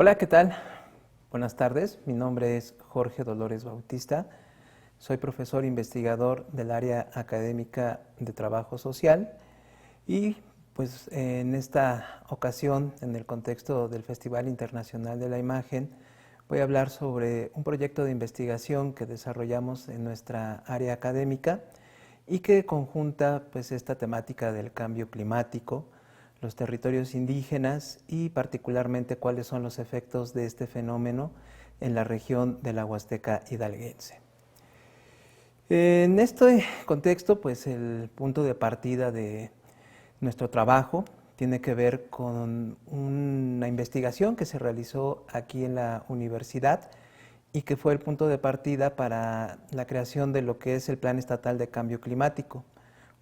Hola, ¿qué tal? Buenas tardes, mi nombre es Jorge Dolores Bautista, soy profesor investigador del área académica de trabajo social y pues en esta ocasión, en el contexto del Festival Internacional de la Imagen, voy a hablar sobre un proyecto de investigación que desarrollamos en nuestra área académica y que conjunta pues esta temática del cambio climático, los territorios indígenas y particularmente cuáles son los efectos de este fenómeno en la región de la Huasteca hidalguense. En este contexto, pues el punto de partida de nuestro trabajo tiene que ver con una investigación que se realizó aquí en la universidad y que fue el punto de partida para la creación de lo que es el Plan Estatal de Cambio Climático,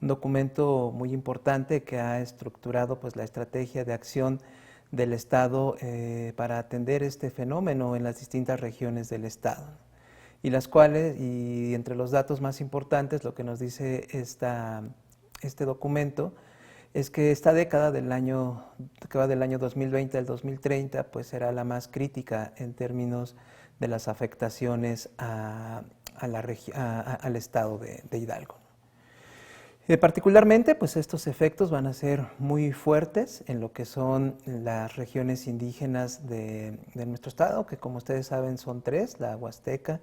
un documento muy importante que ha estructurado pues, la estrategia de acción del Estado para atender este fenómeno en las distintas regiones del Estado. Y las cuales, y entre los datos más importantes, lo que nos dice este documento, es que esta década que va del año 2020 al 2030, pues será la más crítica en términos de las afectaciones al estado de Hidalgo. Particularmente, pues estos efectos van a ser muy fuertes en lo que son las regiones indígenas de nuestro estado, que como ustedes saben son tres: la Huasteca,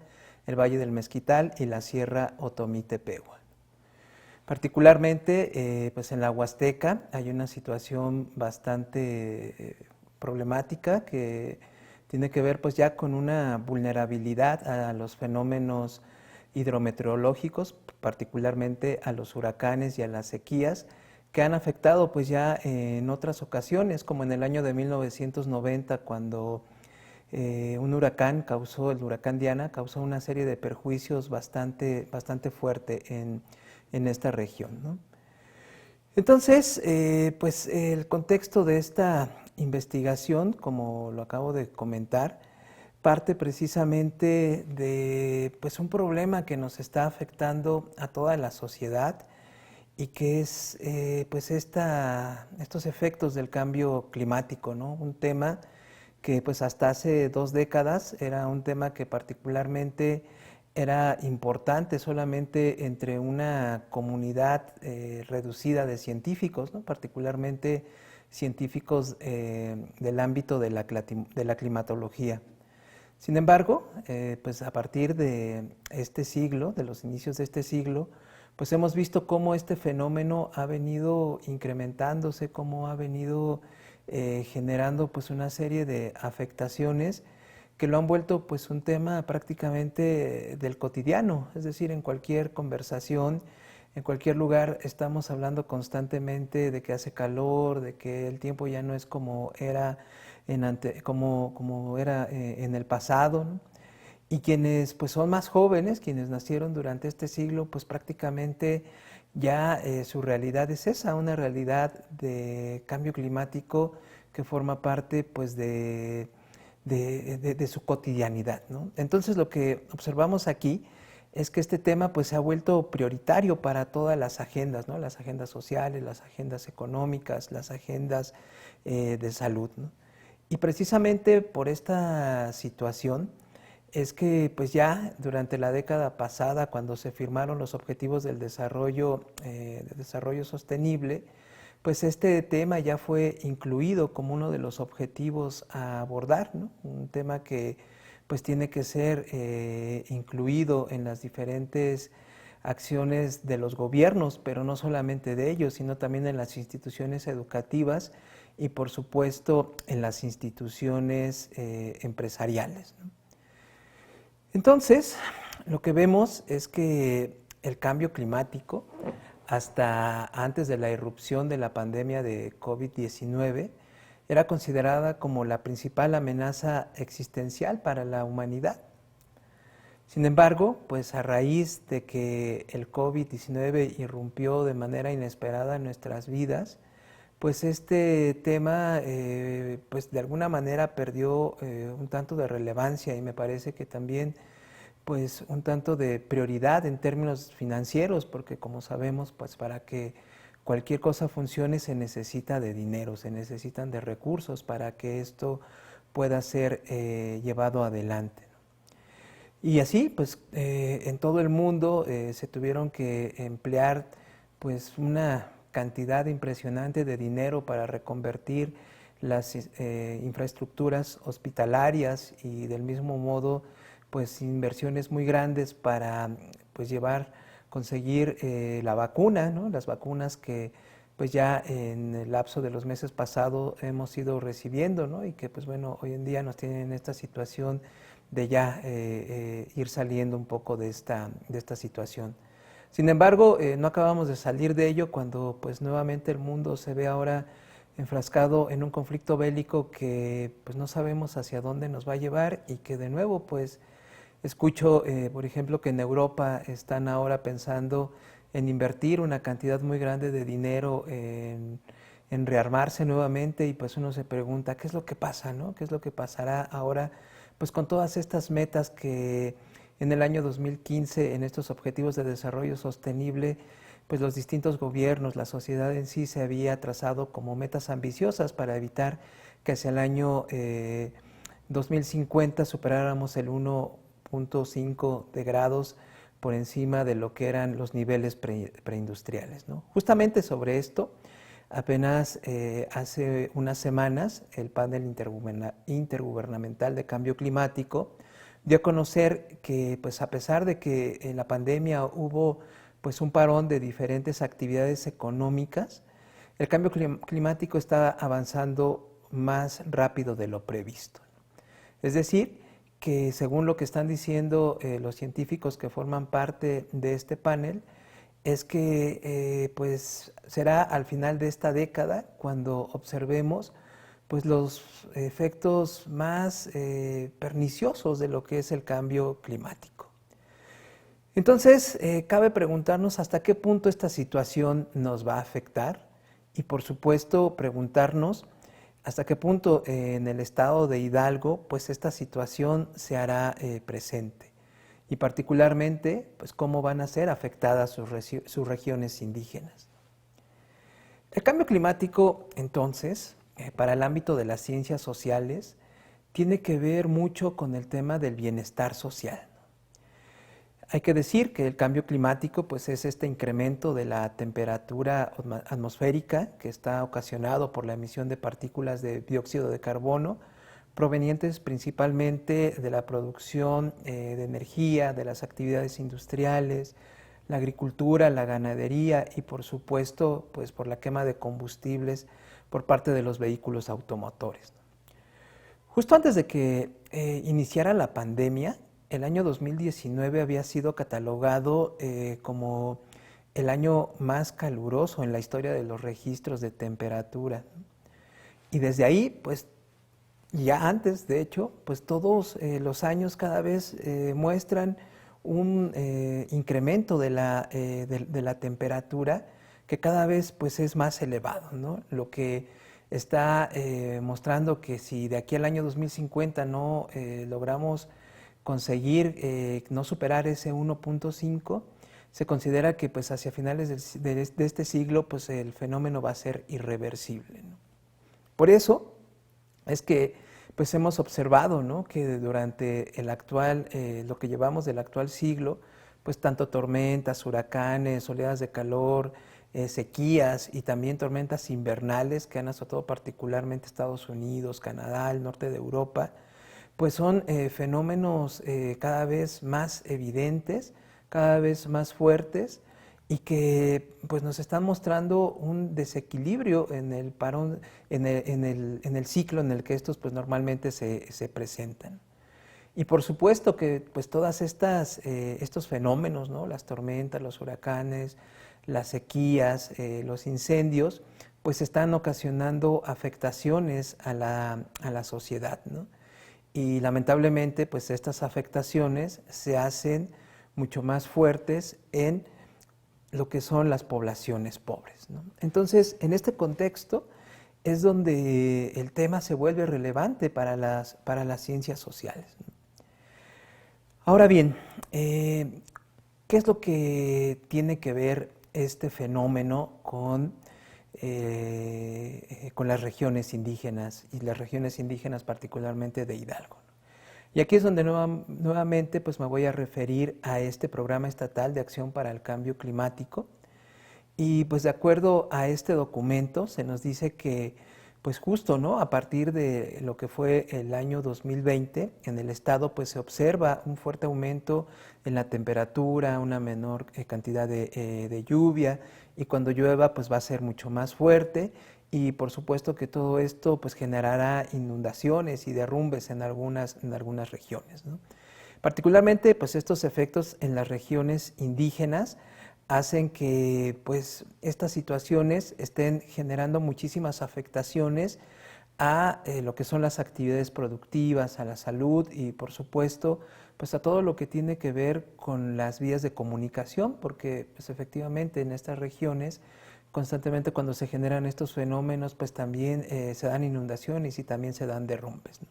el Valle del Mezquital y la Sierra Otomí-Tepehua. Particularmente, pues en la Huasteca hay una situación bastante problemática que tiene que ver pues ya con una vulnerabilidad a los fenómenos hidrometeorológicos, particularmente a los huracanes y a las sequías, que han afectado pues ya en otras ocasiones, como en el año de 1990, cuando un huracán el huracán Diana, causó una serie de perjuicios bastante fuerte en esta región, ¿no? Entonces, pues el contexto de esta investigación, como lo acabo de comentar, parte precisamente de pues, un problema que nos está afectando a toda la sociedad y que es pues estos efectos del cambio climático, ¿no? Un tema que pues hasta hace 2 décadas era un tema que particularmente era importante solamente entre una comunidad reducida de científicos, ¿no? Particularmente científicos del ámbito de la climatología. Sin embargo, pues a partir de este siglo, de los inicios de este siglo, pues hemos visto cómo este fenómeno ha venido incrementándose, cómo ha venido generando pues una serie de afectaciones que lo han vuelto pues un tema prácticamente del cotidiano, es decir, en cualquier conversación, en cualquier lugar estamos hablando constantemente de que hace calor, de que el tiempo ya no es como era en el pasado, ¿no? Y quienes pues son más jóvenes, quienes nacieron durante este siglo, pues prácticamente ya su realidad es esa, una realidad de cambio climático que forma parte pues de su cotidianidad, ¿no? Entonces lo que observamos aquí es que este tema pues se ha vuelto prioritario para todas las agendas, ¿no? Las agendas sociales, las agendas económicas, las agendas de salud, ¿no? Y precisamente por esta situación es que pues ya durante la década pasada, cuando se firmaron los objetivos del desarrollo sostenible, pues este tema ya fue incluido como uno de los objetivos a abordar, ¿no? Un tema que pues tiene que ser incluido en las diferentes acciones de los gobiernos, pero no solamente de ellos, sino también en las instituciones educativas y por supuesto en las instituciones empresariales, ¿no? Entonces, lo que vemos es que el cambio climático, hasta antes de la irrupción de la pandemia de COVID-19, era considerada como la principal amenaza existencial para la humanidad. Sin embargo, pues a raíz de que el COVID-19 irrumpió de manera inesperada en nuestras vidas, pues este tema pues de alguna manera perdió un tanto de relevancia y me parece que también pues un tanto de prioridad en términos financieros, porque como sabemos pues para que cualquier cosa funcione se necesita de dinero, se necesitan de recursos para que esto pueda ser llevado adelante. Y así, pues, en todo el mundo se tuvieron que emplear, pues, una cantidad impresionante de dinero para reconvertir las infraestructuras hospitalarias y del mismo modo, pues, inversiones muy grandes para, pues, conseguir la vacuna, ¿no? Las vacunas que, pues, ya en el lapso de los meses pasados hemos ido recibiendo, ¿no? Y que, pues, bueno, hoy en día nos tienen en esta situación de ya ir saliendo un poco de esta situación. Sin embargo, no acabamos de salir de ello cuando pues nuevamente el mundo se ve ahora enfrascado en un conflicto bélico que pues no sabemos hacia dónde nos va a llevar y que de nuevo pues escucho, por ejemplo, que en Europa están ahora pensando en invertir una cantidad muy grande de dinero en rearmarse nuevamente y pues uno se pregunta, ¿qué es lo que pasa, no? ¿Qué es lo que pasará ahora pues con todas estas metas que en el año 2015 en estos objetivos de desarrollo sostenible pues los distintos gobiernos, la sociedad en sí se había trazado como metas ambiciosas para evitar que hacia el año 2050 superáramos el 1.5 de grados por encima de lo que eran los niveles preindustriales, ¿no? Justamente sobre esto, apenas hace unas semanas, el panel intergubernamental de cambio climático dio a conocer que, pues, a pesar de que en la pandemia hubo pues, un parón de diferentes actividades económicas, el cambio climático está avanzando más rápido de lo previsto. Es decir, que según lo que están diciendo los científicos que forman parte de este panel, es que pues será al final de esta década cuando observemos pues los efectos más perniciosos de lo que es el cambio climático. Entonces, cabe preguntarnos hasta qué punto esta situación nos va a afectar y por supuesto preguntarnos hasta qué punto en el estado de Hidalgo pues esta situación se hará presente y particularmente pues cómo van a ser afectadas sus regiones indígenas. El cambio climático entonces para el ámbito de las ciencias sociales tiene que ver mucho con el tema del bienestar social. Hay que decir que el cambio climático pues, es este incremento de la temperatura atmosférica que está ocasionado por la emisión de partículas de dióxido de carbono provenientes principalmente de la producción de energía, de las actividades industriales, la agricultura, la ganadería y por supuesto pues, por la quema de combustibles por parte de los vehículos automotores. Justo antes de que iniciara la pandemia, el año 2019 había sido catalogado como el año más caluroso en la historia de los registros de temperatura. Y desde ahí, pues ya antes, de hecho, pues todos los años cada vez muestran un incremento de la temperatura que cada vez pues es más elevado, ¿no? Lo que está mostrando que si de aquí al año 2050 no logramos conseguir no superar ese 1.5, se considera que pues hacia finales de este siglo pues el fenómeno va a ser irreversible, ¿no? Por eso es que pues hemos observado, ¿no?, que durante el actual, lo que llevamos del actual siglo, pues tanto tormentas, huracanes, oleadas de calor, sequías y también tormentas invernales que han azotado particularmente Estados Unidos, Canadá, el norte de Europa, pues son fenómenos cada vez más evidentes, cada vez más fuertes y que pues nos están mostrando un desequilibrio en el parón, en el ciclo en el que estos pues normalmente se presentan. Y por supuesto que pues todas estos fenómenos, ¿no?, las tormentas, los huracanes, las sequías, los incendios, pues están ocasionando afectaciones a la sociedad, ¿no? Y lamentablemente pues estas afectaciones se hacen mucho más fuertes en lo que son las poblaciones pobres, ¿no? Entonces, en este contexto es donde el tema se vuelve relevante para las ciencias sociales, ¿no? Ahora bien, ¿qué es lo que tiene que ver este fenómeno con con las regiones indígenas y las regiones indígenas particularmente de Hidalgo. Y aquí es donde nuevamente pues me voy a referir a este programa estatal de acción para el cambio climático. Y pues de acuerdo a este documento se nos dice que pues justo, ¿no? A partir de lo que fue el año 2020, en el estado pues se observa un fuerte aumento en la temperatura, una menor cantidad de lluvia, y cuando llueva pues va a ser mucho más fuerte, y por supuesto que todo esto pues generará inundaciones y derrumbes en algunas regiones, ¿no? Particularmente pues estos efectos en las regiones indígenas hacen que pues estas situaciones estén generando muchísimas afectaciones a lo que son las actividades productivas, a la salud y por supuesto pues a todo lo que tiene que ver con las vías de comunicación, porque pues efectivamente en estas regiones constantemente cuando se generan estos fenómenos pues también se dan inundaciones y también se dan derrumbes, ¿no?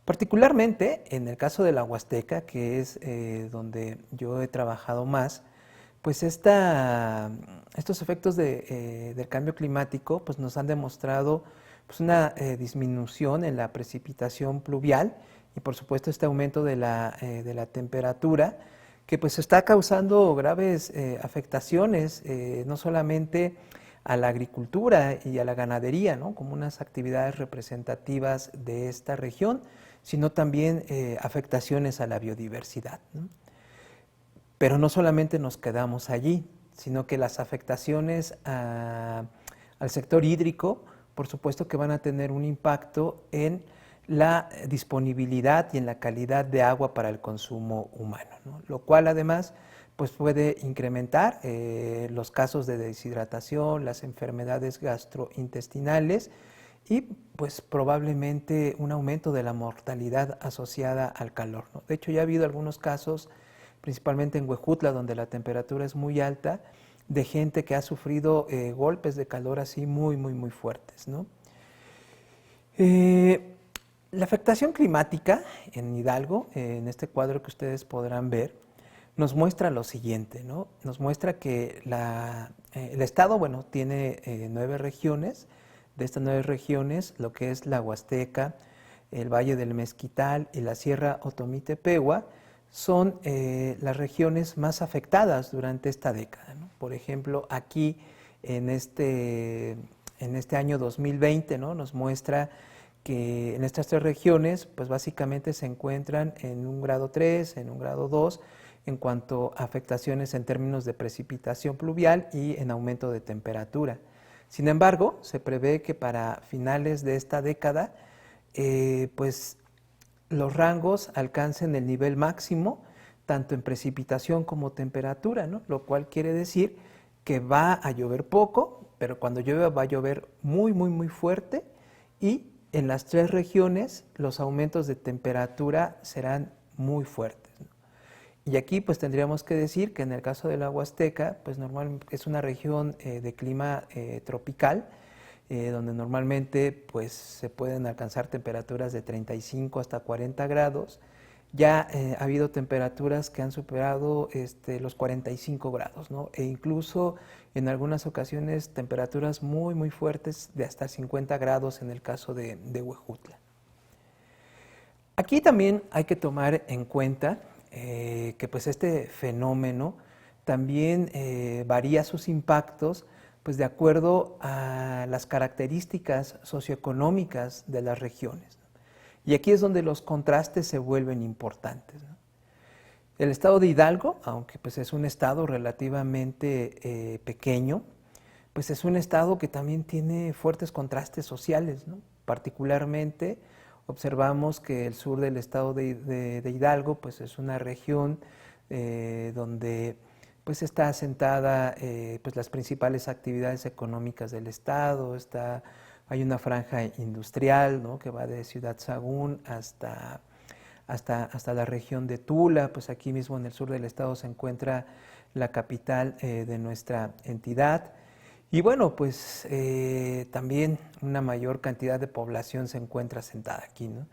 Particularmente en el caso de la Huasteca, que es donde yo he trabajado más, pues estos efectos del cambio climático pues nos han demostrado pues una disminución en la precipitación pluvial y por supuesto este aumento de la temperatura que pues está causando graves afectaciones no solamente a la agricultura y a la ganadería, ¿no? Como unas actividades representativas de esta región, sino también afectaciones a la biodiversidad, ¿no? Pero no solamente nos quedamos allí, sino que las afectaciones al sector hídrico, por supuesto que van a tener un impacto en la disponibilidad y en la calidad de agua para el consumo humano, ¿no? Lo cual además pues puede incrementar los casos de deshidratación, las enfermedades gastrointestinales y pues probablemente un aumento de la mortalidad asociada al calor, ¿no? De hecho ya ha habido algunos casos principalmente en Huejutla, donde la temperatura es muy alta, de gente que ha sufrido golpes de calor así muy fuertes, ¿no? La afectación climática en Hidalgo, en este cuadro que ustedes podrán ver, nos muestra lo siguiente, ¿no? Nos muestra que el estado, bueno, tiene 9 regiones. De estas 9 regiones, lo que es la Huasteca, el Valle del Mezquital y la Sierra Otomí-Tepehua, son las regiones más afectadas durante esta década, ¿no? Por ejemplo, aquí en este año 2020, ¿no? Nos muestra que en estas 3 regiones, pues básicamente se encuentran en un grado 3, en un grado 2, en cuanto a afectaciones en términos de precipitación pluvial y en aumento de temperatura. Sin embargo, se prevé que para finales de esta década, pues los rangos alcancen el nivel máximo, tanto en precipitación como temperatura, ¿no? Lo cual quiere decir que va a llover poco, pero cuando llueva va a llover muy fuerte y en las 3 regiones los aumentos de temperatura serán muy fuertes, ¿no? Y aquí pues tendríamos que decir que en el caso de la Huasteca, pues normalmente es una región de clima tropical, donde normalmente pues se pueden alcanzar temperaturas de 35 hasta 40 grados. Ya ha habido temperaturas que han superado los 45 grados, ¿no? E incluso en algunas ocasiones temperaturas muy fuertes de hasta 50 grados en el caso de Huejutla. Aquí también hay que tomar en cuenta que pues este fenómeno también varía sus impactos pues de acuerdo a las características socioeconómicas de las regiones, ¿no? Y aquí es donde los contrastes se vuelven importantes, ¿no? El estado de Hidalgo, aunque pues es un estado relativamente pequeño, pues es un estado que también tiene fuertes contrastes sociales, ¿no? Particularmente observamos que el sur del estado de Hidalgo pues es una región donde pues está asentada pues las principales actividades económicas del estado, hay una franja industrial, ¿no? Que va de Ciudad Sagún hasta la región de Tula, pues aquí mismo en el sur del estado se encuentra la capital de nuestra entidad. Y bueno, pues también una mayor cantidad de población se encuentra asentada aquí, ¿no?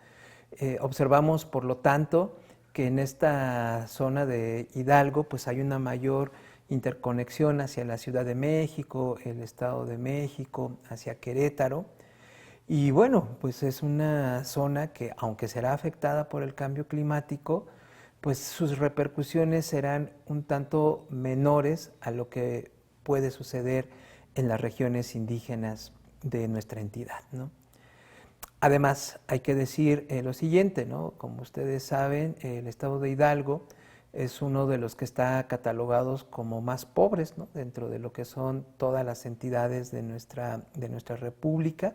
Observamos, por lo tanto, que en esta zona de Hidalgo pues hay una mayor interconexión hacia la Ciudad de México, el Estado de México, hacia Querétaro. Y bueno, pues es una zona que, aunque será afectada por el cambio climático, pues sus repercusiones serán un tanto menores a lo que puede suceder en las regiones indígenas de nuestra entidad, ¿no? Además, hay que decir lo siguiente, ¿no? Como ustedes saben, el estado de Hidalgo es uno de los que está catalogados como más pobres, ¿no? Dentro de lo que son todas las entidades de nuestra república.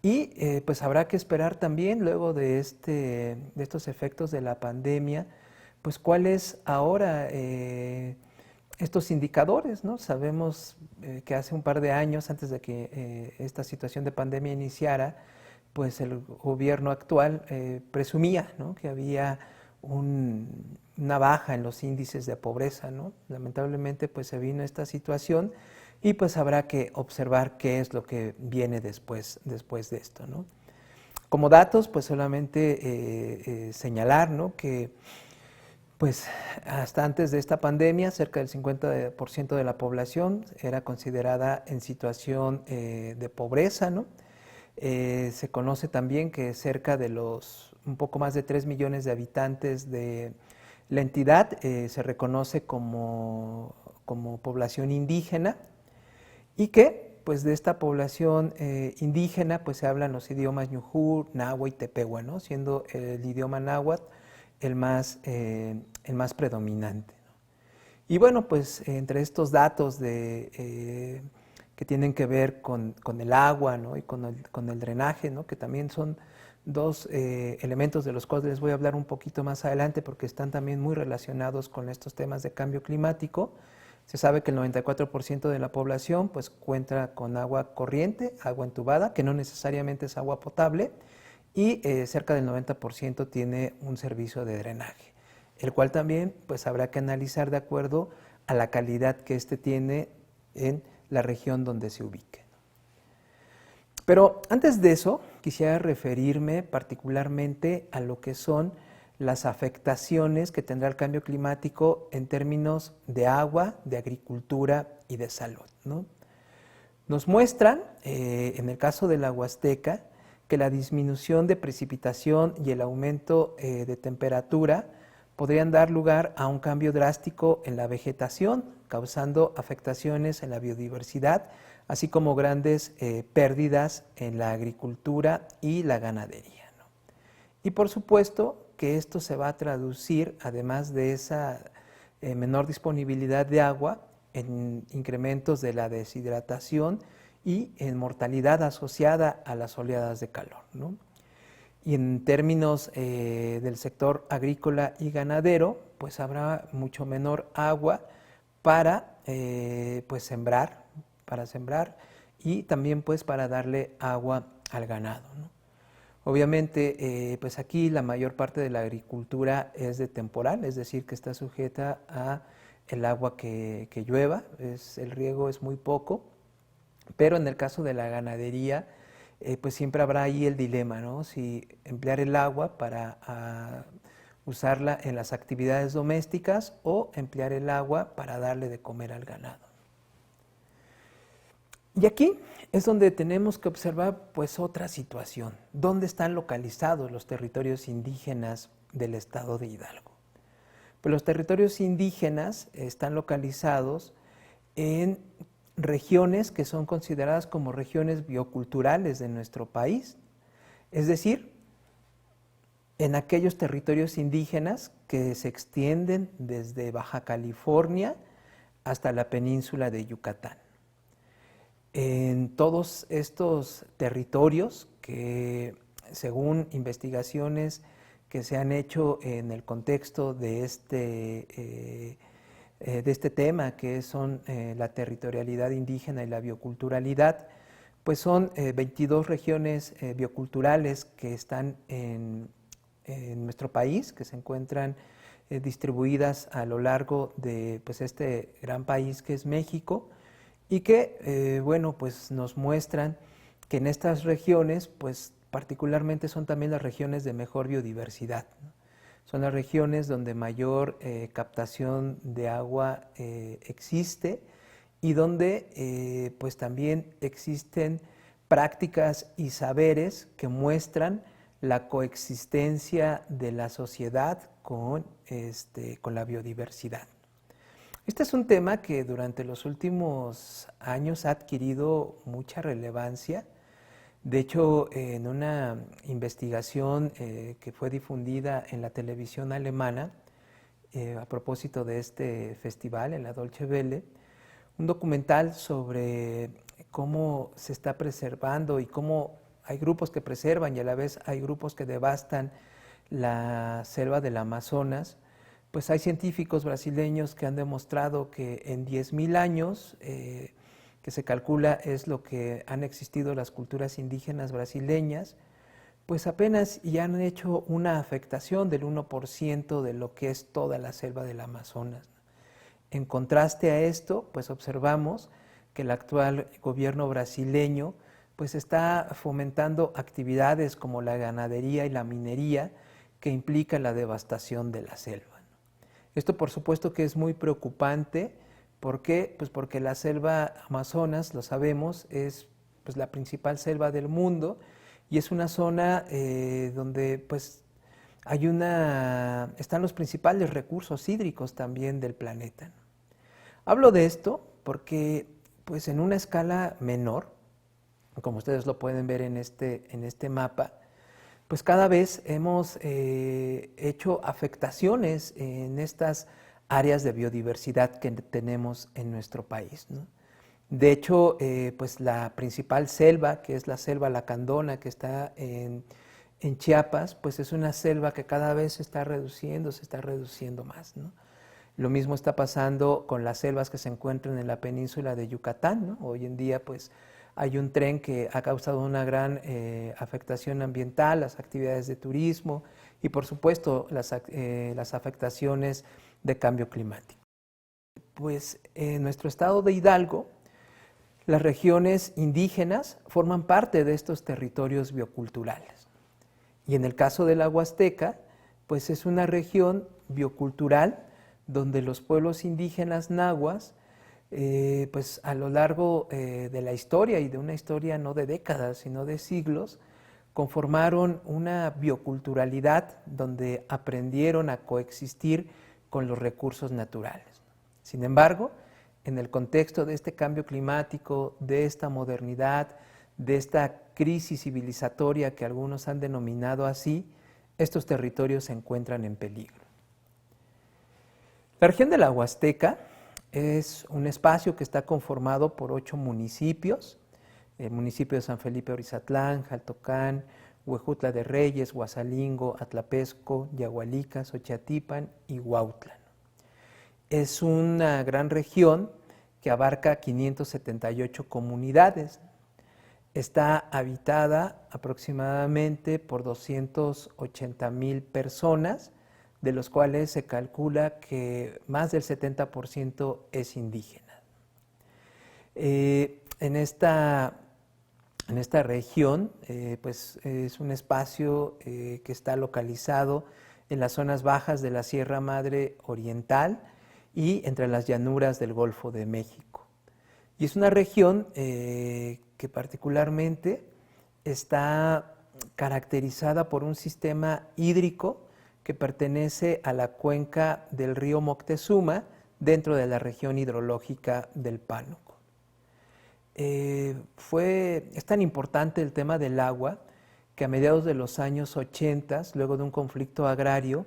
Y pues habrá que esperar también, luego de estos efectos de la pandemia, pues cuáles ahora estos indicadores, ¿no? Sabemos que hace un par de años, antes de que esta situación de pandemia iniciara, pues el gobierno actual presumía, ¿no?, que había una baja en los índices de pobreza, ¿no? Lamentablemente pues se vino esta situación y pues habrá que observar qué es lo que viene después de esto, ¿no? Como datos, pues solamente señalar, ¿no?, que pues hasta antes de esta pandemia, cerca del 50% de la población era considerada en situación de pobreza, ¿no? Se conoce también que cerca de un poco más de 3 millones de habitantes de la entidad se reconoce como población indígena, y que pues de esta población indígena pues se hablan los idiomas ñujún, náhuatl y tepehua, ¿no?, siendo el idioma náhuatl el más predominante, ¿no? Y bueno, pues entre estos datos que tienen que ver con el agua, ¿no?, y con el drenaje, ¿no?, que también son dos elementos de los cuales les voy a hablar un poquito más adelante porque están también muy relacionados con estos temas de cambio climático. Se sabe que el 94% de la población pues cuenta con agua corriente, agua entubada, que no necesariamente es agua potable, y cerca del 90% tiene un servicio de drenaje, el cual también pues habrá que analizar de acuerdo a la calidad que éste tiene en la región donde se ubique. Pero antes de eso, quisiera referirme particularmente a lo que son las afectaciones que tendrá el cambio climático en términos de agua, de agricultura y de salud, ¿no? Nos muestran, en el caso de la Huasteca, que la disminución de precipitación y el aumento de temperatura podrían dar lugar a un cambio drástico en la vegetación, causando afectaciones en la biodiversidad, así como grandes pérdidas en la agricultura y la ganadería, ¿no? Y por supuesto que esto se va a traducir, además de esa menor disponibilidad de agua, en incrementos de la deshidratación y en mortalidad asociada a las oleadas de calor, ¿no? Y en términos del sector agrícola y ganadero, pues habrá mucho menor agua para pues sembrar y también pues para darle agua al ganado, ¿no? Obviamente pues aquí la mayor parte de la agricultura es de temporal, es decir, que está sujeta a el agua que llueva, el riego es muy poco, pero en el caso de la ganadería pues siempre habrá ahí el dilema, ¿no?, si emplear el agua para usarla en las actividades domésticas o emplear el agua para darle de comer al ganado. Y aquí es donde tenemos que observar pues otra situación, ¿dónde están localizados los territorios indígenas del estado de Hidalgo? Pues los territorios indígenas están localizados en regiones que son consideradas como regiones bioculturales de nuestro país, es decir, en aquellos territorios indígenas que se extienden desde Baja California hasta la península de Yucatán. En todos estos territorios que, según investigaciones que se han hecho en el contexto de este tema, que son la territorialidad indígena y la bioculturalidad, pues son 22 regiones bioculturales que están en nuestro país, que se encuentran distribuidas a lo largo de pues, este gran país que es México, y que bueno, pues nos muestran que en estas regiones pues particularmente son también las regiones de mejor biodiversidad, ¿no? Son las regiones donde mayor captación de agua existe y donde pues también existen prácticas y saberes que muestran la coexistencia de la sociedad con la biodiversidad. Este es un tema que durante los últimos años ha adquirido mucha relevancia. De hecho, en una investigación que fue difundida en la televisión alemana, a propósito de este festival, en la Deutsche Welle, un documental sobre cómo se está preservando y cómo hay grupos que preservan y a la vez hay grupos que devastan la selva del Amazonas. Pues hay científicos brasileños que han demostrado que en 10.000 años, que se calcula es lo que han existido las culturas indígenas brasileñas, pues apenas ya han hecho una afectación del 1% de lo que es toda la selva del Amazonas. En contraste a esto, pues observamos que el actual gobierno brasileño pues está fomentando actividades como la ganadería y la minería que implica la devastación de la selva. Esto por supuesto que es muy preocupante. ¿Por qué? Pues porque la selva Amazonas, lo sabemos, es pues la principal selva del mundo y es una zona donde pues están los principales recursos hídricos también del planeta. Hablo de esto porque pues en una escala menor, como ustedes lo pueden ver en este mapa, pues cada vez hemos hecho afectaciones en estas áreas de biodiversidad que tenemos en nuestro país, ¿no? De hecho, pues la principal selva, que es la selva lacandona, que está en Chiapas, pues es una selva que cada vez se está reduciendo más, ¿no? Lo mismo está pasando con las selvas que se encuentran en la península de Yucatán, ¿no? Hoy en día, pues hay un tren que ha causado una gran afectación ambiental, las actividades de turismo y por supuesto las afectaciones de cambio climático. Pues en nuestro estado de Hidalgo, las regiones indígenas forman parte de estos territorios bioculturales. Y en el caso de la Huasteca, pues es una región biocultural donde los pueblos indígenas nahuas pues a lo largo de la historia y de una historia no de décadas, sino de siglos, conformaron una bioculturalidad donde aprendieron a coexistir con los recursos naturales. Sin embargo, en el contexto de este cambio climático, de esta modernidad, de esta crisis civilizatoria que algunos han denominado así, estos territorios se encuentran en peligro. La región de la Huasteca es un espacio que está conformado por 8 municipios, el municipio de San Felipe Orizatlán, Jaltocán, Huejutla de Reyes, Huasalingo, Atlapesco, Yagualica, Xochiatípan y Huautla. Es una gran región que abarca 578 comunidades. Está habitada aproximadamente por 280,000 personas, de los cuales se calcula que más del 70% es indígena. En esta región, pues es un espacio que está localizado en las zonas bajas de la Sierra Madre Oriental y entre las llanuras del Golfo de México. Y es una región que particularmente está caracterizada por un sistema hídrico que pertenece a la cuenca del río Moctezuma dentro de la región hidrológica del Pánuco. Es tan importante el tema del agua que a mediados de los años 80, luego de un conflicto agrario,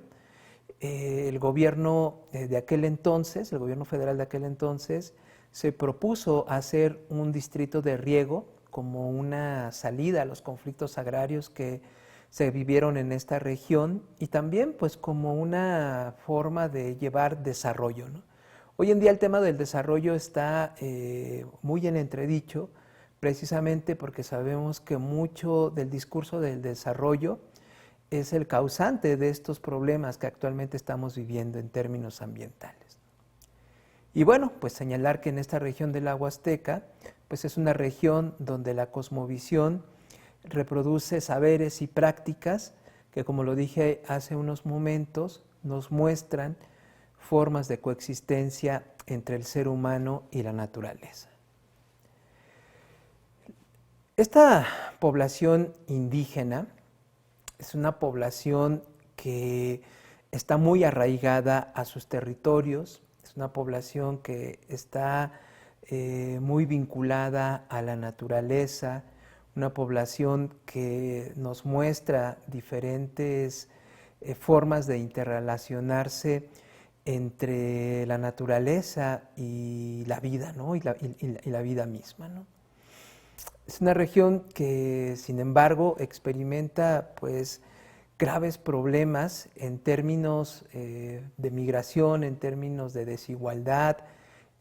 el gobierno de aquel entonces, el gobierno federal de aquel entonces, se propuso hacer un distrito de riego como una salida a los conflictos agrarios que se vivieron en esta región y también pues como una forma de llevar desarrollo, ¿no? Hoy en día el tema del desarrollo está muy en entredicho, precisamente porque sabemos que mucho del discurso del desarrollo es el causante de estos problemas que actualmente estamos viviendo en términos ambientales. Y bueno, pues señalar que en esta región de la Huasteca, pues es una región donde la cosmovisión reproduce saberes y prácticas que, como lo dije hace unos momentos, nos muestran formas de coexistencia entre el ser humano y la naturaleza. Esta población indígena es una población que está muy arraigada a sus territorios, es una población que está muy vinculada a la naturaleza, una población que nos muestra diferentes formas de interrelacionarse entre la naturaleza y la vida, ¿no? y la vida misma, ¿no? Es una región que, sin embargo, experimenta pues graves problemas en términos de migración, en términos de desigualdad,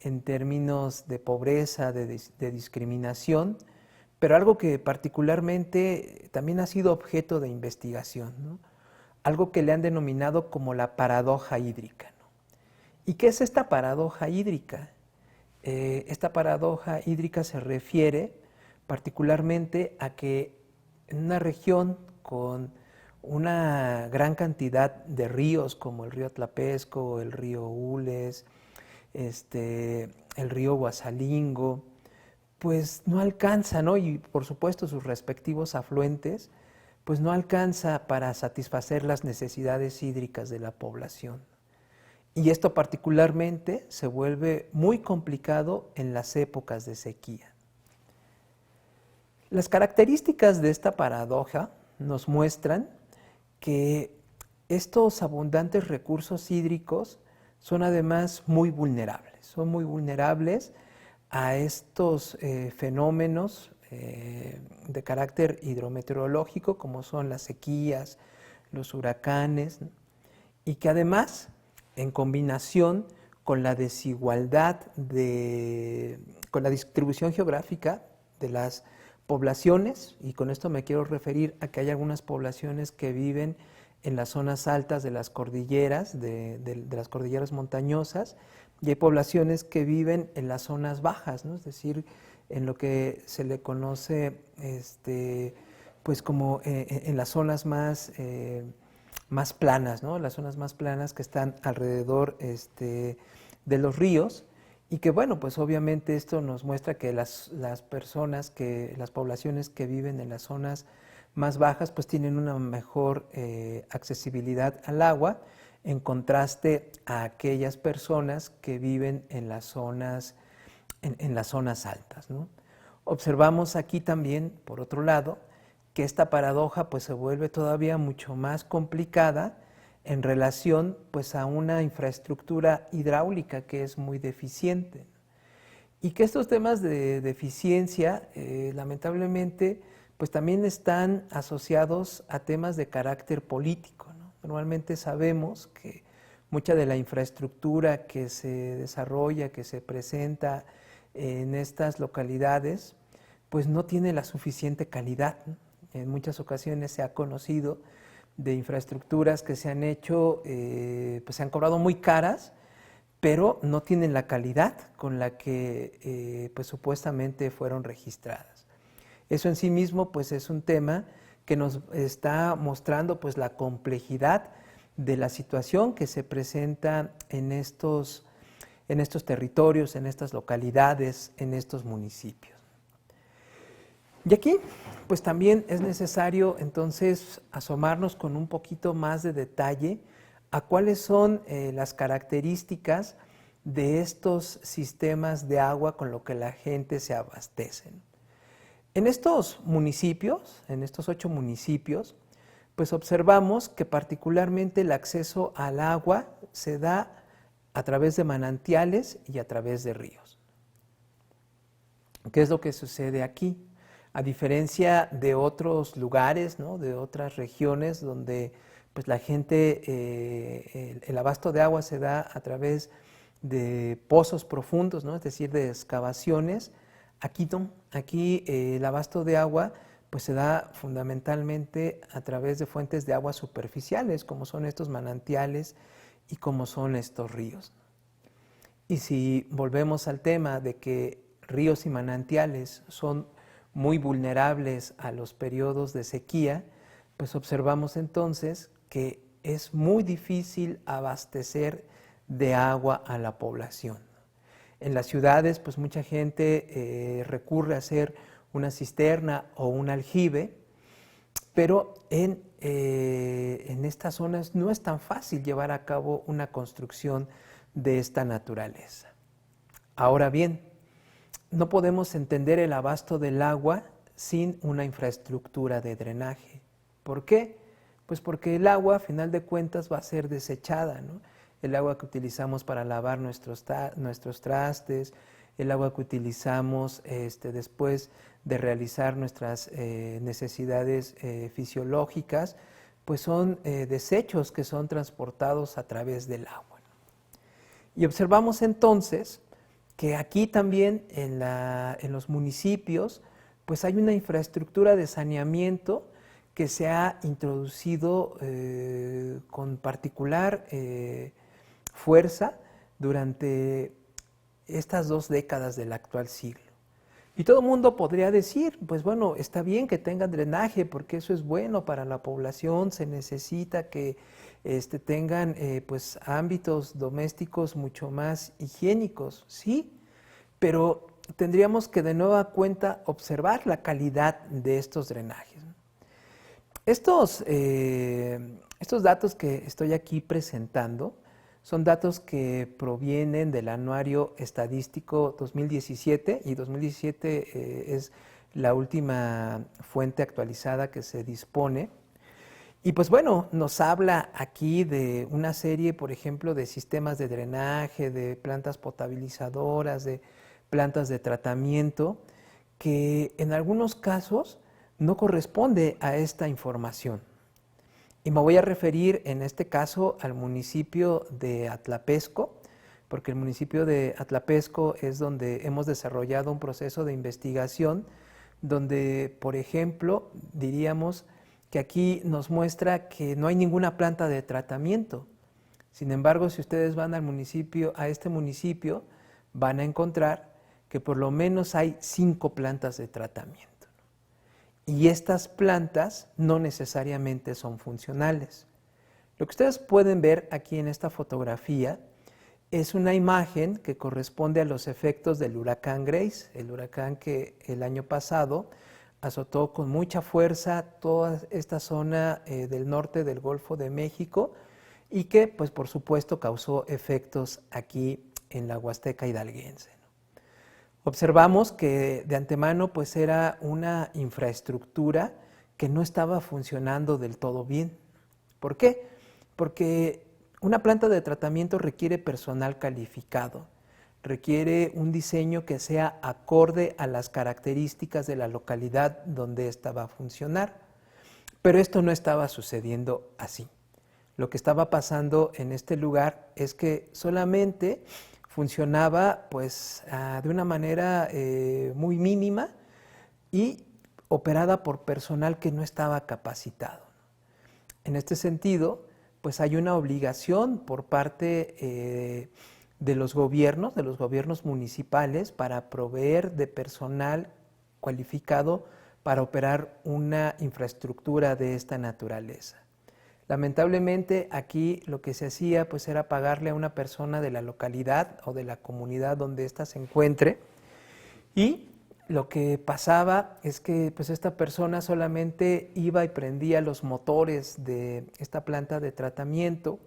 en términos de pobreza, de discriminación, pero algo que particularmente también ha sido objeto de investigación, ¿no? Algo que le han denominado como la paradoja hídrica, ¿no? ¿Y qué es esta paradoja hídrica? Esta paradoja hídrica se refiere particularmente a que en una región con una gran cantidad de ríos como el río Tlapesco, el río Ules, el río Guasalingo, pues no alcanza, ¿no? Y por supuesto sus respectivos afluentes, pues no alcanza para satisfacer las necesidades hídricas de la población. Y esto particularmente se vuelve muy complicado en las épocas de sequía. Las características de esta paradoja nos muestran que estos abundantes recursos hídricos son además muy vulnerables a estos fenómenos de carácter hidrometeorológico como son las sequías, los huracanes, ¿no? Y que además, en combinación con la desigualdad, con la distribución geográfica de las poblaciones, y con esto me quiero referir a que hay algunas poblaciones que viven en las zonas altas de las cordilleras, de las cordilleras montañosas, y hay poblaciones que viven en las zonas bajas, ¿no? Es decir, en lo que se le conoce pues como en las zonas más planas, ¿no? Las zonas más planas que están alrededor de los ríos, y que bueno, pues obviamente esto nos muestra que las poblaciones que viven en las zonas más bajas pues tienen una mejor accesibilidad al agua en contraste a aquellas personas que viven en las zonas altas, ¿no? Observamos aquí también, por otro lado, que esta paradoja pues se vuelve todavía mucho más complicada en relación pues a una infraestructura hidráulica que es muy deficiente, y que estos temas de deficiencia lamentablemente pues también están asociados a temas de carácter político, ¿no? Normalmente sabemos que mucha de la infraestructura que se desarrolla, que se presenta en estas localidades, pues no tiene la suficiente calidad, ¿no? En muchas ocasiones se ha conocido de infraestructuras que se han hecho, pues se han cobrado muy caras, pero no tienen la calidad con la que pues supuestamente fueron registradas. Eso en sí mismo pues es un tema que nos está mostrando pues la complejidad de la situación que se presenta en estos territorios, en estas localidades, en estos municipios. Y aquí pues también es necesario entonces asomarnos con un poquito más de detalle a cuáles son las características de estos sistemas de agua con lo que la gente se abastece. En estos municipios, en estos 8 municipios, pues observamos que particularmente el acceso al agua se da a través de manantiales y a través de ríos. ¿Qué es lo que sucede aquí? A diferencia de otros lugares, ¿no? De otras regiones donde pues la gente, el abasto de agua se da a través de pozos profundos, ¿no? Es decir, de excavaciones. Aquí no, aquí el abasto de agua pues se da fundamentalmente a través de fuentes de agua superficiales, como son estos manantiales y como son estos ríos. Y si volvemos al tema de que ríos y manantiales son muy vulnerables a los periodos de sequía, pues observamos entonces que es muy difícil abastecer de agua a la población. En las ciudades, pues mucha gente recurre a hacer una cisterna o un aljibe, pero en estas zonas no es tan fácil llevar a cabo una construcción de esta naturaleza. Ahora bien, no podemos entender el abasto del agua sin una infraestructura de drenaje. ¿Por qué? Pues porque el agua, a final de cuentas, va a ser desechada, ¿no? El agua que utilizamos para lavar nuestros trastes, el agua que utilizamos después de realizar nuestras necesidades fisiológicas, pues son desechos que son transportados a través del agua, ¿no? Y observamos entonces que aquí también en los municipios, pues hay una infraestructura de saneamiento que se ha introducido con particular fuerza durante estas 2 décadas del actual siglo. Y todo el mundo podría decir, pues bueno, está bien que tengan drenaje porque eso es bueno para la población, se necesita que tengan pues ámbitos domésticos mucho más higiénicos, sí, pero tendríamos que de nueva cuenta observar la calidad de estos drenajes. Estos datos que estoy aquí presentando son datos que provienen del Anuario Estadístico 2017 y 2017 es la última fuente actualizada que se dispone. Y pues bueno, nos habla aquí de una serie, por ejemplo, de sistemas de drenaje, de plantas potabilizadoras, de plantas de tratamiento, que en algunos casos no corresponde a esta información. Y me voy a referir en este caso al municipio de Atlapesco, porque el municipio de Atlapesco es donde hemos desarrollado un proceso de investigación donde, por ejemplo, diríamos que aquí nos muestra que no hay ninguna planta de tratamiento. Sin embargo, si ustedes van al municipio, a este municipio, van a encontrar que por lo menos hay 5 plantas de tratamiento. Y estas plantas no necesariamente son funcionales. Lo que ustedes pueden ver aquí en esta fotografía es una imagen que corresponde a los efectos del huracán Grace, el huracán que el año pasado azotó con mucha fuerza toda esta zona del norte del Golfo de México y que, pues por supuesto, causó efectos aquí en la Huasteca hidalguense. Observamos que de antemano pues era una infraestructura que no estaba funcionando del todo bien. ¿Por qué? Porque una planta de tratamiento requiere personal calificado, requiere un diseño que sea acorde a las características de la localidad donde ésta va a funcionar. Pero esto no estaba sucediendo así. Lo que estaba pasando en este lugar es que solamente funcionaba pues de una manera muy mínima y operada por personal que no estaba capacitado. En este sentido, pues hay una obligación por parte de los gobiernos municipales para proveer de personal cualificado para operar una infraestructura de esta naturaleza. Lamentablemente aquí lo que se hacía pues era pagarle a una persona de la localidad o de la comunidad donde ésta se encuentre y lo que pasaba es que pues esta persona solamente iba y prendía los motores de esta planta de tratamiento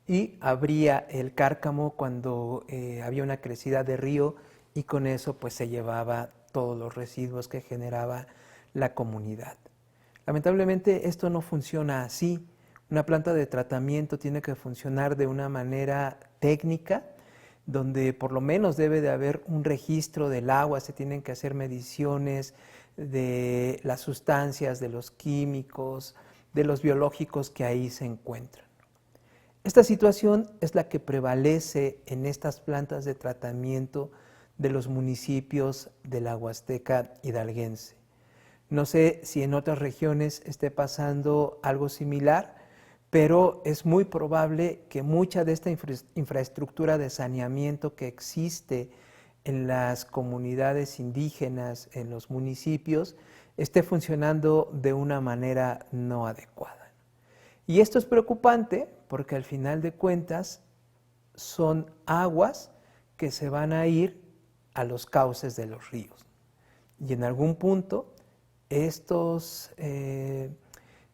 y abría el cárcamo cuando había una crecida de río y con eso pues se llevaba todos los residuos que generaba la comunidad. Lamentablemente esto no funciona así. Una planta de tratamiento tiene que funcionar de una manera técnica, donde por lo menos debe de haber un registro del agua, se tienen que hacer mediciones de las sustancias, de los químicos, de los biológicos que ahí se encuentran. Esta situación es la que prevalece en estas plantas de tratamiento de los municipios de la Huasteca hidalguense. No sé si en otras regiones esté pasando algo similar, pero es muy probable que mucha de esta infraestructura de saneamiento que existe en las comunidades indígenas, en los municipios, esté funcionando de una manera no adecuada. Y esto es preocupante porque al final de cuentas son aguas que se van a ir a los cauces de los ríos. Y en algún punto estos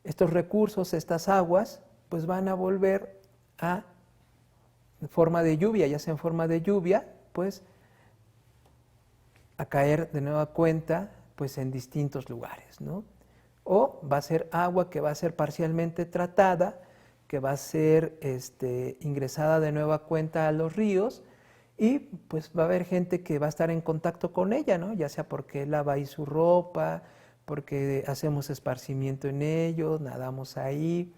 recursos, estas aguas, pues van a volver en forma de lluvia, ya sea en forma de lluvia, pues a caer de nueva cuenta pues en distintos lugares, ¿no? O va a ser agua que va a ser parcialmente tratada, que va a ser ingresada de nueva cuenta a los ríos y pues va a haber gente que va a estar en contacto con ella, ¿no? Ya sea porque lava ahí su ropa, porque hacemos esparcimiento en ellos, nadamos ahí,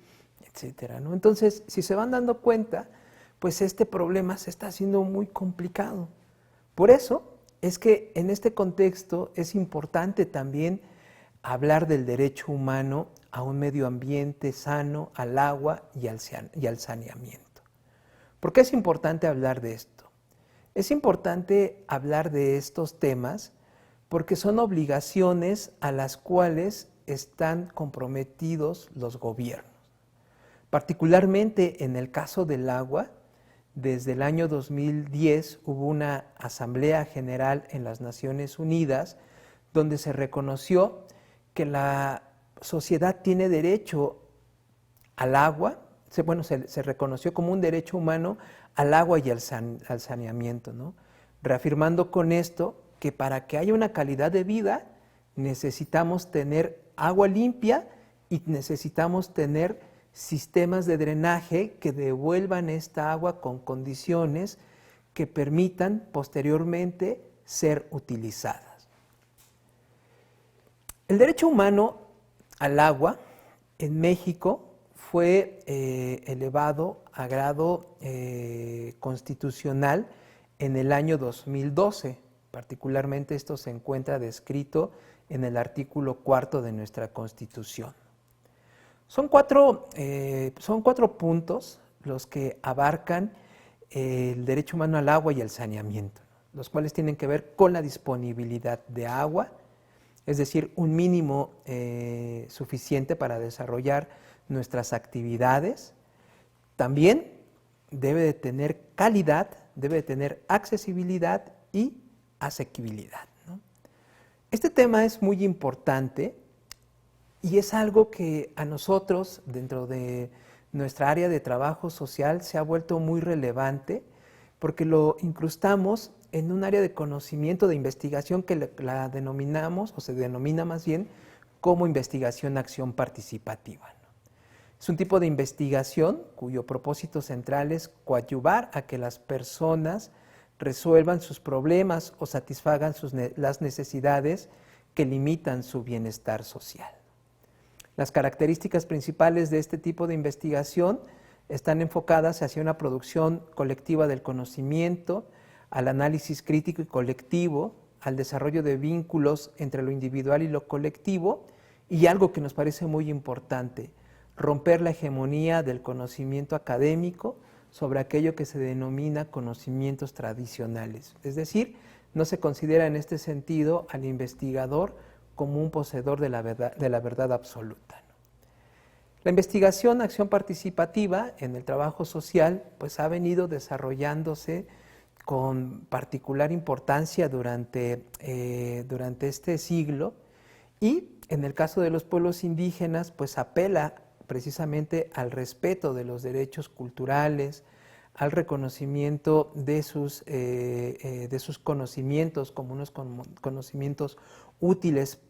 etcétera, ¿no? Entonces, si se van dando cuenta, pues este problema se está haciendo muy complicado. Por eso es que en este contexto es importante también hablar del derecho humano a un medio ambiente sano, al agua y al saneamiento. ¿Por qué es importante hablar de esto? Es importante hablar de estos temas porque son obligaciones a las cuales están comprometidos los gobiernos. Particularmente en el caso del agua, desde el año 2010 hubo una Asamblea General en las Naciones Unidas donde se reconoció que la sociedad tiene derecho al agua, se reconoció como un derecho humano al agua y al saneamiento, ¿no? Reafirmando con esto que para que haya una calidad de vida necesitamos tener agua limpia y necesitamos tener sistemas de drenaje que devuelvan esta agua con condiciones que permitan posteriormente ser utilizadas. El derecho humano al agua en México fue elevado a grado constitucional en el año 2012. Particularmente esto se encuentra descrito en el artículo 4 de nuestra Constitución. Son cuatro puntos los que abarcan el derecho humano al agua y el saneamiento, los cuales tienen que ver con la disponibilidad de agua, es decir, un mínimo suficiente para desarrollar nuestras actividades. También debe de tener calidad, debe de tener accesibilidad y asequibilidad, ¿no? Este tema es muy importante y es algo que a nosotros, dentro de nuestra área de trabajo social, se ha vuelto muy relevante porque lo incrustamos en un área de conocimiento, de investigación que la denominamos, o se denomina más bien, como investigación-acción participativa, ¿no? Es un tipo de investigación cuyo propósito central es coadyuvar a que las personas resuelvan sus problemas o satisfagan las necesidades que limitan su bienestar social. Las características principales de este tipo de investigación están enfocadas hacia una producción colectiva del conocimiento, al análisis crítico y colectivo, al desarrollo de vínculos entre lo individual y lo colectivo, y algo que nos parece muy importante, romper la hegemonía del conocimiento académico sobre aquello que se denomina conocimientos tradicionales. Es decir, no se considera en este sentido al investigador como un poseedor de la verdad absoluta, ¿no? La investigación, acción participativa en el trabajo social, pues ha venido desarrollándose con particular importancia durante este siglo y en el caso de los pueblos indígenas, pues apela precisamente al respeto de los derechos culturales, al reconocimiento de sus conocimientos como unos conocimientos útiles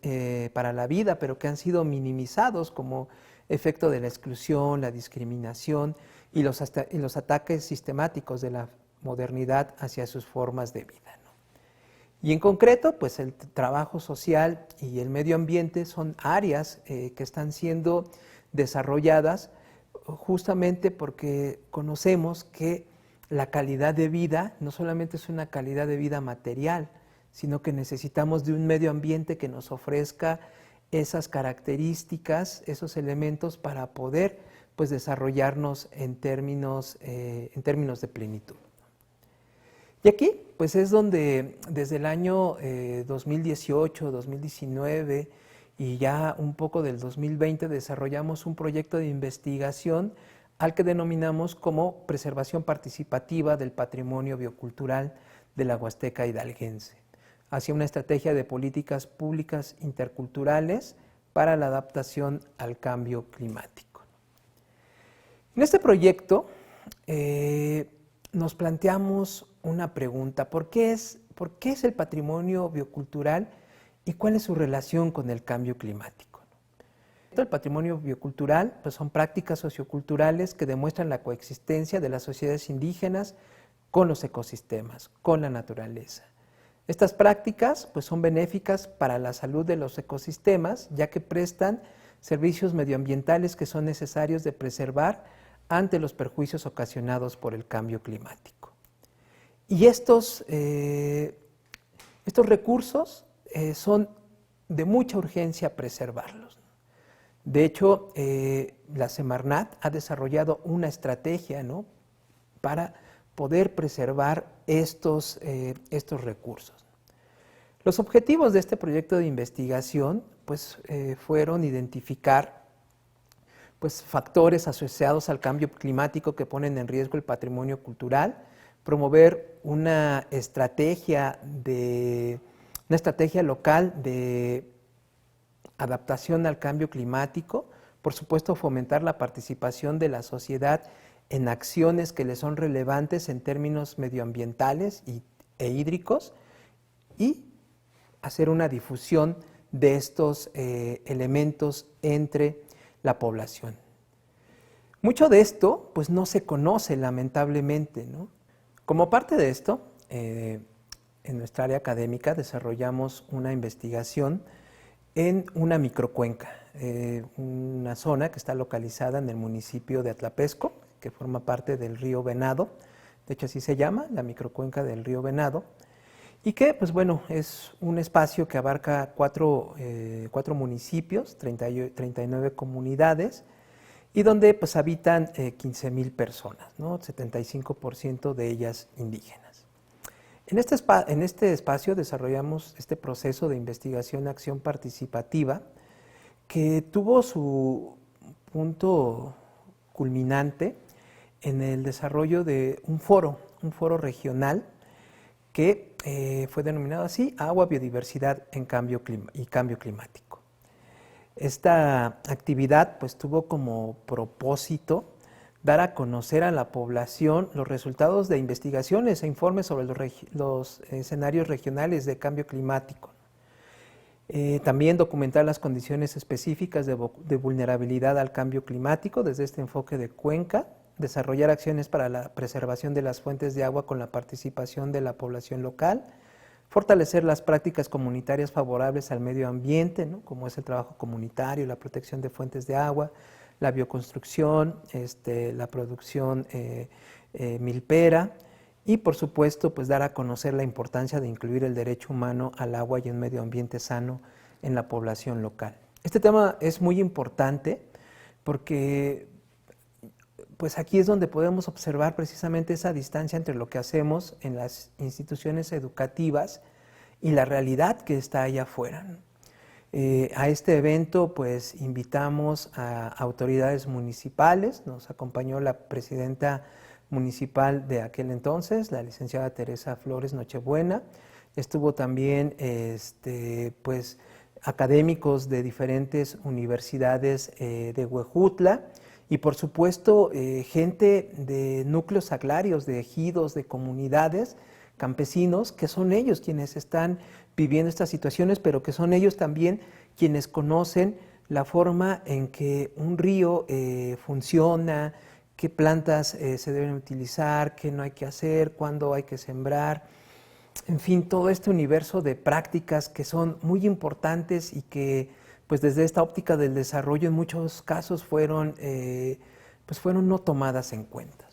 para la vida, pero que han sido minimizados como efecto de la exclusión, la discriminación y los ataques sistemáticos de la modernidad hacia sus formas de vida, ¿no? Y en concreto, pues el trabajo social y el medio ambiente son áreas que están siendo desarrolladas justamente porque conocemos que la calidad de vida no solamente es una calidad de vida material, sino que necesitamos de un medio ambiente que nos ofrezca esas características, esos elementos para poder pues desarrollarnos en términos de plenitud. Y aquí pues es donde desde el año 2018, 2019 y ya un poco del 2020 desarrollamos un proyecto de investigación al que denominamos como preservación participativa del patrimonio biocultural de la Huasteca hidalguense, hacia una estrategia de políticas públicas interculturales para la adaptación al cambio climático. En este proyecto nos planteamos una pregunta: ¿por qué es el patrimonio biocultural y cuál es su relación con el cambio climático? El patrimonio biocultural pues son prácticas socioculturales que demuestran la coexistencia de las sociedades indígenas con los ecosistemas, con la naturaleza. Estas prácticas pues son benéficas para la salud de los ecosistemas, ya que prestan servicios medioambientales que son necesarios de preservar ante los perjuicios ocasionados por el cambio climático. Y estos recursos son de mucha urgencia preservarlos. De hecho, la Semarnat ha desarrollado una estrategia, ¿no?, para poder preservar estos recursos. Los objetivos de este proyecto de investigación pues, fueron identificar pues, factores asociados al cambio climático que ponen en riesgo el patrimonio cultural, promover una estrategia local de adaptación al cambio climático, por supuesto fomentar la participación de la sociedad en acciones que le son relevantes en términos medioambientales e hídricos, y hacer una difusión de estos elementos entre la población. Mucho de esto pues no se conoce, lamentablemente, ¿no? Como parte de esto, en nuestra área académica desarrollamos una investigación en una microcuenca, una zona que está localizada en el municipio de Atlapesco, que forma parte del río Venado. De hecho así se llama, la microcuenca del río Venado, y que pues bueno, es un espacio que abarca cuatro municipios, 39 comunidades, y donde pues habitan 15,000 personas, ¿no? 75% de ellas indígenas. En este espacio desarrollamos este proceso de investigación y acción participativa que tuvo su punto culminante en el desarrollo de un foro regional que fue denominado así: Agua, Biodiversidad y Cambio Climático. Esta actividad pues tuvo como propósito dar a conocer a la población los resultados de investigaciones e informes sobre los escenarios regionales de cambio climático. También documentar las condiciones específicas de vulnerabilidad al cambio climático desde este enfoque de cuenca, desarrollar acciones para la preservación de las fuentes de agua con la participación de la población local, fortalecer las prácticas comunitarias favorables al medio ambiente, ¿no?, como es el trabajo comunitario, la protección de fuentes de agua, la bioconstrucción, la producción milpera, y por supuesto pues dar a conocer la importancia de incluir el derecho humano al agua y un medio ambiente sano en la población local. Este tema es muy importante porque pues aquí es donde podemos observar precisamente esa distancia entre lo que hacemos en las instituciones educativas y la realidad que está allá afuera, ¿no? A este evento pues invitamos a autoridades municipales, nos acompañó la presidenta municipal de aquel entonces, la licenciada Teresa Flores Nochebuena, estuvo también pues académicos de diferentes universidades de Huejutla, y por supuesto gente de núcleos agrarios, de ejidos, de comunidades, campesinos, que son ellos quienes están viviendo estas situaciones, pero que son ellos también quienes conocen la forma en que un río funciona, qué plantas se deben utilizar, qué no hay que hacer, cuándo hay que sembrar, en fin, todo este universo de prácticas que son muy importantes y que pues desde esta óptica del desarrollo en muchos casos fueron no tomadas en cuenta.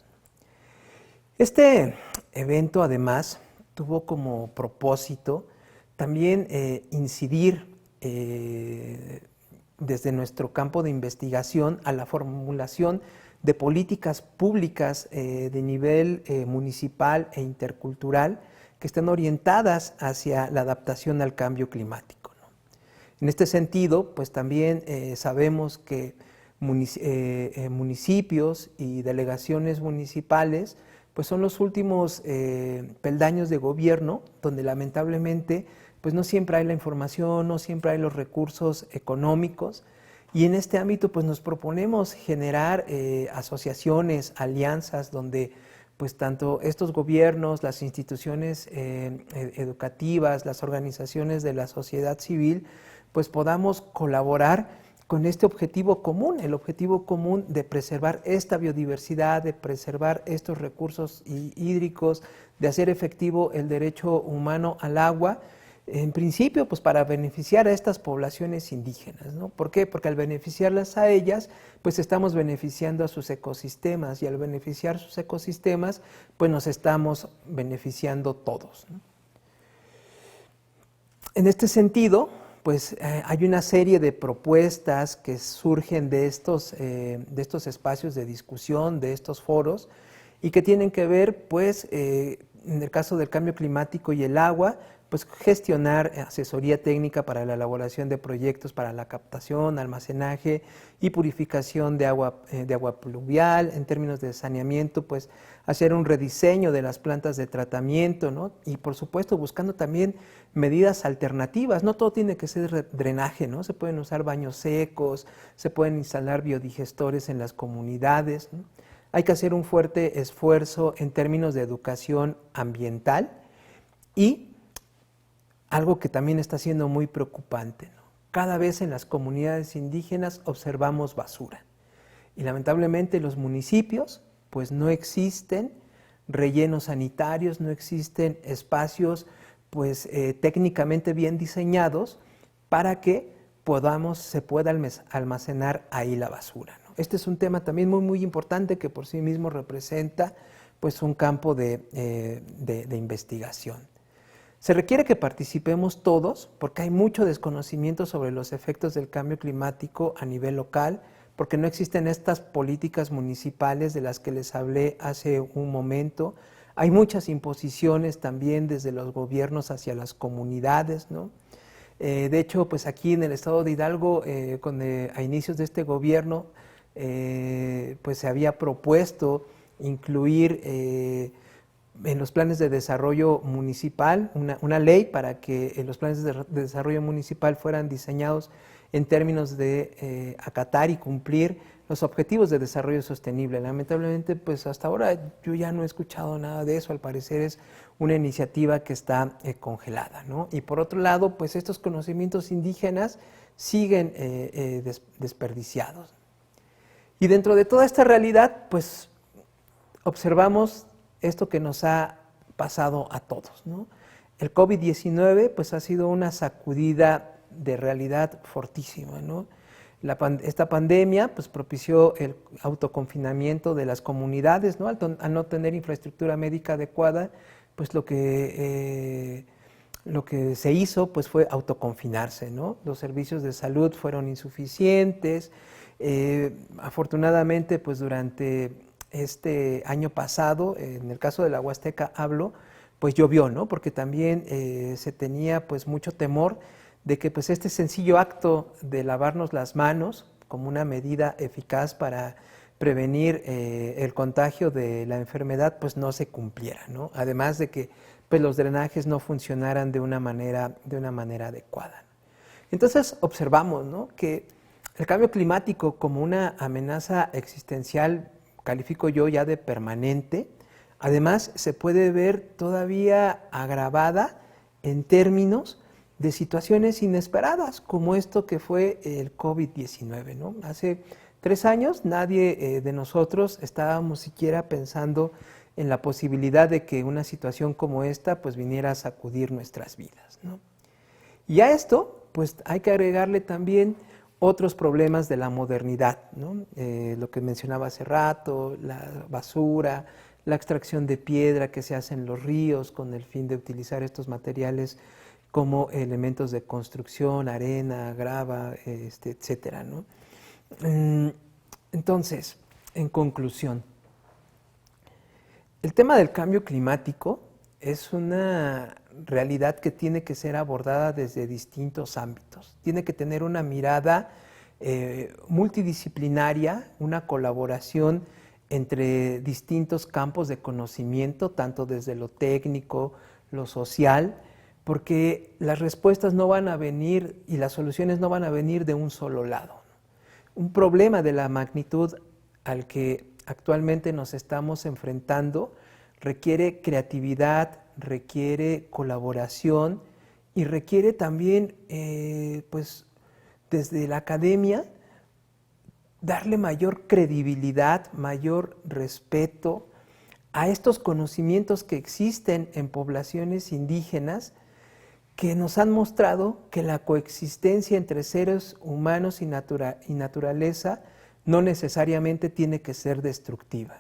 Este evento además tuvo como propósito también incidir desde nuestro campo de investigación a la formulación de políticas públicas de nivel municipal e intercultural que estén orientadas hacia la adaptación al cambio climático, ¿no? En este sentido, pues también sabemos que municipios y delegaciones municipales pues son los últimos peldaños de gobierno donde lamentablemente pues no siempre hay la información, no siempre hay los recursos económicos, y en este ámbito pues nos proponemos generar asociaciones, alianzas donde pues tanto estos gobiernos, las instituciones educativas, las organizaciones de la sociedad civil, pues podamos colaborar con este objetivo común, el objetivo común de preservar esta biodiversidad, de preservar estos recursos hídricos, de hacer efectivo el derecho humano al agua, en principio pues para beneficiar a estas poblaciones indígenas, ¿no? ¿Por qué? Porque al beneficiarlas a ellas, pues estamos beneficiando a sus ecosistemas, y al beneficiar sus ecosistemas, pues nos estamos beneficiando todos, ¿no? En este sentido, pues hay una serie de propuestas que surgen de estos espacios de discusión, de estos foros, y que tienen que ver, pues, en el caso del cambio climático y el agua, pues gestionar asesoría técnica para la elaboración de proyectos para la captación, almacenaje y purificación de agua pluvial. En términos de saneamiento, pues hacer un rediseño de las plantas de tratamiento, ¿no? Y por supuesto buscando también medidas alternativas. No todo tiene que ser drenaje, ¿no? Se pueden usar baños secos, se pueden instalar biodigestores en las comunidades, ¿no? Hay que hacer un fuerte esfuerzo en términos de educación ambiental, y algo que también está siendo muy preocupante, ¿no? Cada vez en las comunidades indígenas observamos basura, y lamentablemente en los municipios pues no existen rellenos sanitarios, no existen espacios pues técnicamente bien diseñados para que se pueda almacenar ahí la basura, ¿no? Este es un tema también muy importante que por sí mismo representa pues un campo de investigación. Se requiere que participemos todos porque hay mucho desconocimiento sobre los efectos del cambio climático a nivel local, porque no existen estas políticas municipales de las que les hablé hace un momento. Hay muchas imposiciones también desde los gobiernos hacia las comunidades, ¿no? De hecho, pues aquí en el estado de Hidalgo, a inicios de este gobierno, pues se había propuesto incluir en los planes de desarrollo municipal una ley para que los planes de desarrollo municipal fueran diseñados en términos de acatar y cumplir los objetivos de desarrollo sostenible. Lamentablemente, pues hasta ahora yo ya no he escuchado nada de eso. Al parecer es una iniciativa que está congelada, ¿no? Y por otro lado, pues estos conocimientos indígenas siguen desperdiciados. Y dentro de toda esta realidad, pues observamos esto que nos ha pasado a todos, ¿no? El COVID-19 pues ha sido una sacudida de realidad fortísima, ¿no? Esta pandemia pues propició el autoconfinamiento de las comunidades, ¿no? Al no tener infraestructura médica adecuada, pues lo que se hizo pues fue autoconfinarse, ¿no? Los servicios de salud fueron insuficientes. Afortunadamente, pues durante este año pasado, en el caso de la Huasteca hablo, pues llovió, ¿no? Porque también se tenía pues mucho temor de que pues este sencillo acto de lavarnos las manos como una medida eficaz para prevenir el contagio de la enfermedad pues no se cumpliera, ¿no? Además de que pues los drenajes no funcionaran de una manera adecuada. Entonces observamos, ¿no?, que el cambio climático como una amenaza existencial, califico yo ya de permanente, además se puede ver todavía agravada en términos de situaciones inesperadas, como esto que fue el COVID-19, ¿no? Hace 3 años nadie de nosotros estábamos siquiera pensando en la posibilidad de que una situación como esta pues viniera a sacudir nuestras vidas, ¿no? Y a esto pues hay que agregarle también otros problemas de la modernidad, ¿no? Lo que mencionaba hace rato, la basura, la extracción de piedra que se hace en los ríos con el fin de utilizar estos materiales como elementos de construcción, arena, grava, etcétera, ¿no? Entonces, en conclusión, el tema del cambio climático es una realidad que tiene que ser abordada desde distintos ámbitos. Tiene que tener una mirada multidisciplinaria, una colaboración entre distintos campos de conocimiento, tanto desde lo técnico, lo social, porque las respuestas no van a venir y las soluciones no van a venir de un solo lado. Un problema de la magnitud al que actualmente nos estamos enfrentando requiere creatividad, requiere colaboración y requiere también, pues, desde la academia, darle mayor credibilidad, mayor respeto a estos conocimientos que existen en poblaciones indígenas que nos han mostrado que la coexistencia entre seres humanos y naturaleza no necesariamente tiene que ser destructiva.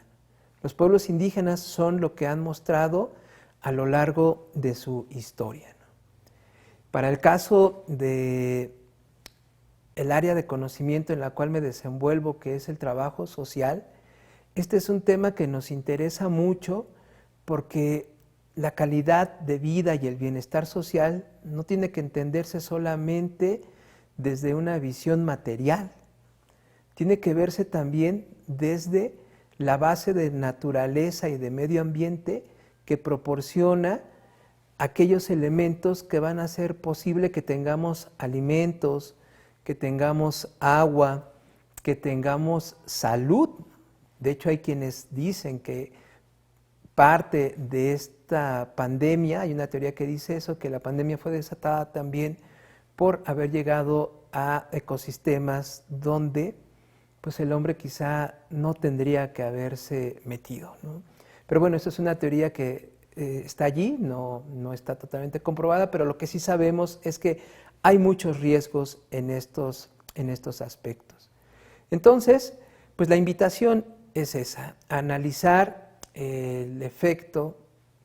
Los pueblos indígenas son lo que han mostrado a lo largo de su historia, ¿no? Para el caso de el área de conocimiento en la cual me desenvuelvo, que es el trabajo social, este es un tema que nos interesa mucho porque la calidad de vida y el bienestar social no tiene que entenderse solamente desde una visión material, tiene que verse también desde la base de naturaleza y de medio ambiente que proporciona aquellos elementos que van a hacer posible que tengamos alimentos, que tengamos agua, que tengamos salud. De hecho, hay quienes dicen que parte de esta pandemia, hay una teoría que dice eso, que la pandemia fue desatada también por haber llegado a ecosistemas donde pues el hombre quizá no tendría que haberse metido, ¿no? Pero bueno, eso es una teoría que está allí, no está totalmente comprobada, pero lo que sí sabemos es que hay muchos riesgos en estos aspectos. Entonces, pues la invitación es esa, analizar el efecto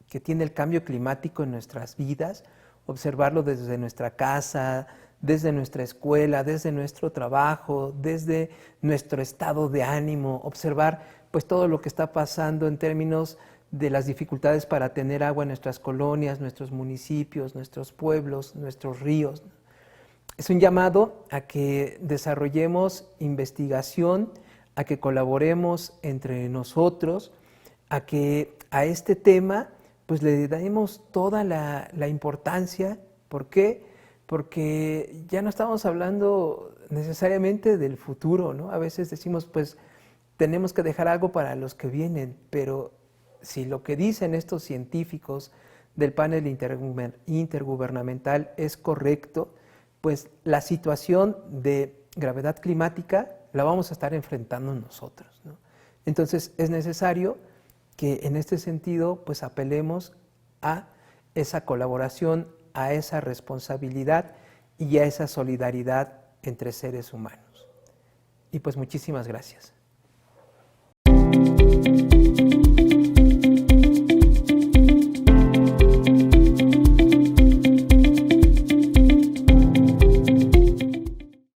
que tiene el cambio climático en nuestras vidas, observarlo desde nuestra casa, desde nuestra escuela, desde nuestro trabajo, desde nuestro estado de ánimo, observar pues todo lo que está pasando en términos de las dificultades para tener agua en nuestras colonias, nuestros municipios, nuestros pueblos, nuestros ríos. Es un llamado a que desarrollemos investigación, a que colaboremos entre nosotros, a que a este tema pues le demos toda la importancia. ¿Por qué? Porque ya no estamos hablando necesariamente del futuro, ¿no? A veces decimos, pues, tenemos que dejar algo para los que vienen, pero si lo que dicen estos científicos del panel intergubernamental es correcto, pues la situación de gravedad climática la vamos a estar enfrentando nosotros, ¿no? Entonces es necesario que en este sentido pues apelemos a esa colaboración, a esa responsabilidad y a esa solidaridad entre seres humanos. Y pues muchísimas gracias.